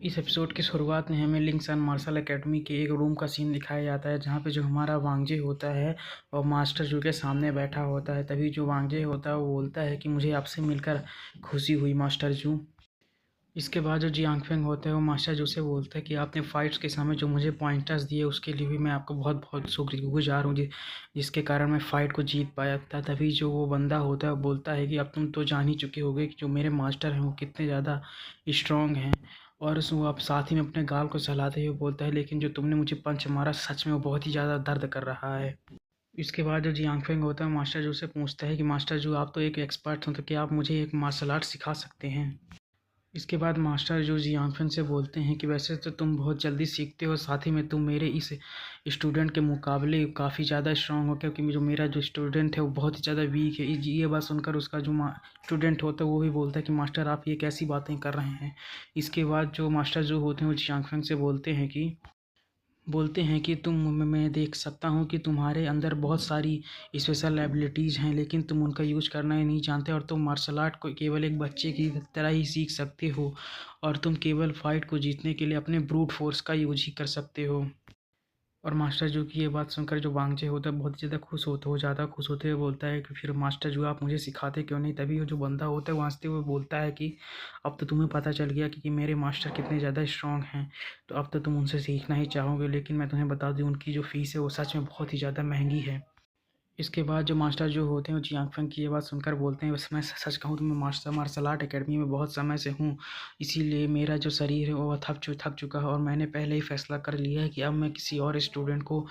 इस एपिसोड की शुरुआत में हमें लिंग सन मार्शल एकेडमी के एक रूम का सीन दिखाया जाता है, जहाँ पे जो हमारा वांगजे होता है और मास्टर जू के सामने बैठा होता है। तभी जो वांगजे होता है वो बोलता है कि मुझे आपसे मिलकर खुशी हुई मास्टर जू। इसके बाद जो जियांगफेंग होता है वो मास्टर जू से बोलता है कि आपने फाइट्स के समय जो मुझे पॉइंटर्स दिए उसके लिए भी मैं आपको बहुत बहुत शुक्रगुजार हूँ, जिसके कारण मैं फ़ाइट को जीत पाया था। तभी जो वो बंदा होता है वो बोलता है कि अब तुम तो जान ही चुके होगे कि जो मेरे मास्टर हैं वो कितने ज़्यादा स्ट्रॉन्ग हैं। और वो अब साथ ही में अपने गाल को सहलाते हुए बोलता है, लेकिन जो तुमने मुझे पंच मारा सच में वो बहुत ही ज़्यादा दर्द कर रहा है। इसके बाद जो जियांगफेंग होता है मास्टर जू से पूछता है कि मास्टर जू आप तो एक एक्सपर्ट हैं, तो क्या आप मुझे एक मार्शल आर्ट सिखा सकते हैं। इसके बाद मास्टर जो जियांगफेंग से बोलते हैं कि वैसे तो तुम बहुत जल्दी सीखते हो, साथ ही में तुम मेरे इस स्टूडेंट के मुकाबले काफ़ी ज़्यादा स्ट्रांग हो, क्योंकि जो मेरा जो स्टूडेंट है वो बहुत ही ज़्यादा वीक है। ये बात सुनकर उसका जो स्टूडेंट होता है वो भी बोलता है कि मास्टर आप ये कैसी बातें कर रहे हैं। इसके बाद जो मास्टर जो होते हैं वो जियांगफेंग से बोलते हैं कि मैं देख सकता हूँ कि तुम्हारे अंदर बहुत सारी स्पेशल एबिलिटीज़ हैं, लेकिन तुम उनका यूज करना ही नहीं जानते, और तुम मार्शल आर्ट को केवल एक बच्चे की तरह ही सीख सकते हो, और तुम केवल फाइट को जीतने के लिए अपने ब्रूट फोर्स का यूज ही कर सकते हो। और मास्टर जू की ये बात सुनकर जो वांगजे होता है बहुत ही ज़्यादा खुश होते हुए बोलता है कि फिर मास्टर जू आप मुझे सिखाते क्यों नहीं। तभी वो जो बंदा होता है वो हंसते हुए बोलता है कि अब तो तुम्हें पता चल गया कि मेरे मास्टर कितने ज़्यादा स्ट्रांग हैं, तो अब तो तुम उनसे सीखना ही चाहोगे, लेकिन मैं तुम्हें बता दूँ उनकी जो फ़ीस है वो सच में बहुत ही ज़्यादा महंगी है। इसके बाद जो मास्टर जो होते हैं वो जियांगफेंग की ये बात सुनकर बोलते हैं, बस मैं सच कहूँ तो मैं मार्शल आर्ट एकेडमी में बहुत समय से हूँ, इसीलिए मेरा जो शरीर है वो थक चुका है, और मैंने पहले ही फैसला कर लिया है कि अब मैं किसी और स्टूडेंट को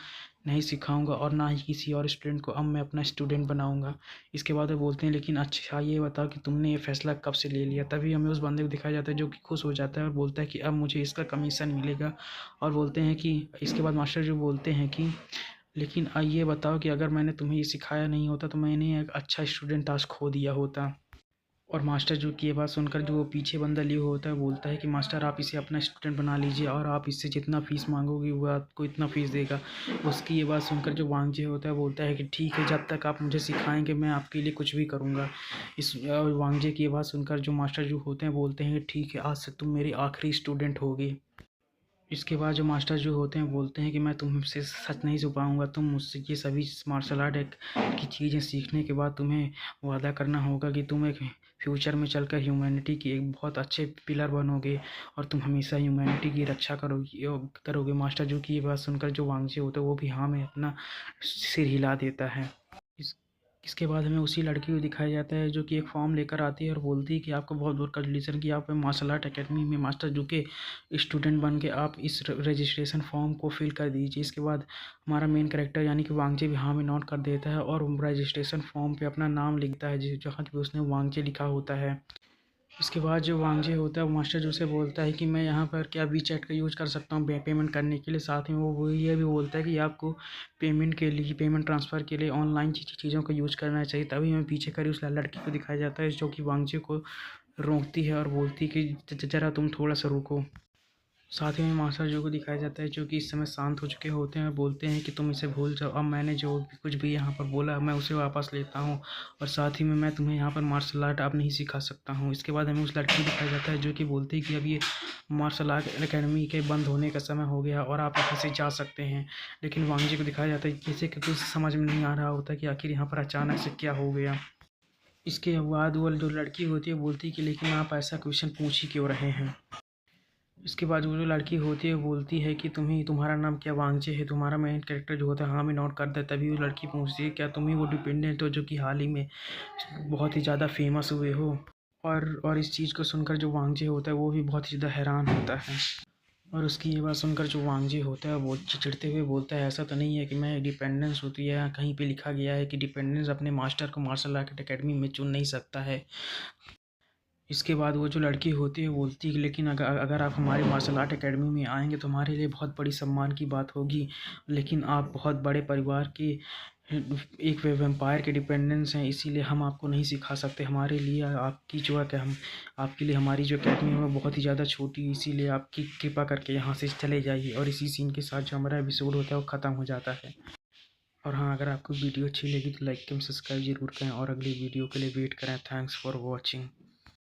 नहीं सिखाऊंगा, और ना ही किसी और स्टूडेंट को अब मैं अपना स्टूडेंट बनाऊंगा। इसके बाद वो बोलते हैं, लेकिन अच्छा ये बताओ कि तुमने ये फैसला कब से ले लिया। तभी हमें उस बंदे को दिखाया जाता है जो कि खुश हो जाता है और बोलता है कि अब मुझे इसका कमीशन मिलेगा। और बोलते हैं कि इसके बाद मास्टर जो बोलते हैं कि लेकिन ये बताओ कि अगर मैंने तुम्हें ये सिखाया नहीं होता तो मैंने एक अच्छा स्टूडेंट आज खो दिया होता। और मास्टर जो की ये बात सुनकर जो वो पीछे बंदा लिए होता है बोलता है कि मास्टर आप इसे अपना स्टूडेंट बना लीजिए, और आप इससे जितना फ़ीस मांगोगे वो आपको इतना फ़ीस देगा। उसकी ये बात सुनकर जो वांगजे होता है बोलता है कि ठीक है, जब तक आप मुझे सिखाएंगे मैं आपके लिए कुछ भी करूँगा। वांगजे की ये बात सुनकर जो मास्टर जो होते हैं बोलते हैं, ठीक है आज से तुम मेरे आखिरी स्टूडेंट होगे। इसके बाद जो मास्टर जो होते हैं बोलते हैं कि मैं तुमसे सच नहीं छुपाऊंगा, तुम मुझसे ये सभी मार्शल आर्ट की चीज़ें सीखने के बाद तुम्हें वादा करना होगा कि तुम एक फ्यूचर में चलकर ह्यूमैनिटी की एक बहुत अच्छे पिलर बनोगे, और तुम हमेशा ह्यूमैनिटी की रक्षा करोगे। मास्टर जो की ये बात सुनकर जो वांगजे होता है वो भी हाँ में अपना सिर हिला देता है। इस इसके बाद हमें उसी लड़की को दिखाया जाता है जो कि एक फॉर्म लेकर आती है और बोलती है कि आपको बहुत बहुत कंग्रेचुलेसन कि आप मार्शल आर्ट एकेडमी में मास्टर जू के स्टूडेंट बन के आप इस रजिस्ट्रेशन फॉर्म को फिल कर दीजिए। इसके बाद हमारा मेन कैरेक्टर यानी कि वांगजे भी हाँ में नोट कर देता है और रजिस्ट्रेशन फॉर्म पे अपना नाम लिखता है जहाँ पे उसने वांगजे लिखा होता है। इसके बाद जो वांगजे होता है वो मास्टर जो से बोलता है कि मैं यहाँ पर क्या वी चैट का यूज़ कर सकता हूँ पेमेंट करने के लिए। साथ में वो ये भी बोलता है कि आपको पेमेंट ट्रांसफ़र के लिए ऑनलाइन चीज़ों का यूज़ करना चाहिए। तभी हमें पीछे करी उस लड़की को दिखाया जाता है जो कि वांगजे को रोकती है और बोलती है कि ज़रा तुम थोड़ा सा रुको। साथ ही में मास्टर जो को दिखाया जाता है जो कि इस समय शांत हो चुके होते हैं और बोलते हैं कि तुम इसे भूल जाओ, अब मैंने जो भी कुछ भी यहाँ पर बोला मैं उसे वापस लेता हूँ, और साथ ही में मैं तुम्हें यहाँ पर मार्शल आर्ट अब नहीं सिखा सकता हूँ। इसके बाद हमें उस लड़की को दिखाया जाता है जो कि बोलती है कि अब ये मार्शल आर्ट एकेडमी के बंद होने का समय हो गया और आप यहाँ से जा सकते हैं। लेकिन वांगजी को दिखाया जाता है जैसे कि कुछ समझ में नहीं आ रहा होता कि आखिर यहाँ पर अचानक से क्या हो गया। इसके बाद वो जो लड़की होती है बोलती है कि लेकिन आप ऐसा क्वेश्चन पूछ ही क्यों रहे हैं। इसके बाद वो जो लड़की होती है बोलती है कि तुम्हारा नाम क्या वांगजे है। तुम्हारा मेन कैरेक्टर जो होता है हाँ में नोट करता है। तभी वो लड़की पूछती है क्या तुम ही वो डिपेंडेंट हो जो कि हाल ही में बहुत ही ज़्यादा फेमस हुए हो। और इस चीज़ को सुनकर जो वांगजे होता है वो भी बहुत ही ज़्यादा हैरान होता है। और उसकी ये बात सुनकर जो वांगजे होता है वो चिढ़ते हुए बोलता है ऐसा तो नहीं है कि मैं डिपेंडेंस होती है, कहीं पे लिखा गया है कि डिपेंडेंस अपने मास्टर को मार्शल आर्ट एकेडमी में चुन नहीं सकता है। इसके बाद वो जो लड़की होती है बोलती है कि लेकिन अगर आप हमारी मार्शल आर्ट एकेडमी में आएंगे तो हमारे लिए बहुत बड़ी सम्मान की बात होगी, लेकिन आप बहुत बड़े परिवार के एक वेम्पायर के डिपेंडेंस हैं, इसीलिए हम आपको नहीं सिखा सकते। हमारे लिए आपकी जो है कि हम आपके लिए हमारी जो एकेडमी है वो बहुत ही ज़्यादा छोटी है, इसीलिए आपकी कृपा करके यहाँ से चले जाइए। और इसी सीन के साथ जो हमारा एपिसोड होता है वो ख़त्म हो जाता है। और हाँ, अगर आपको वीडियो अच्छी लगी तो लाइक कमेंट सब्सक्राइब जरूर करें और अगली वीडियो के लिए वेट करें। Thanks for watching.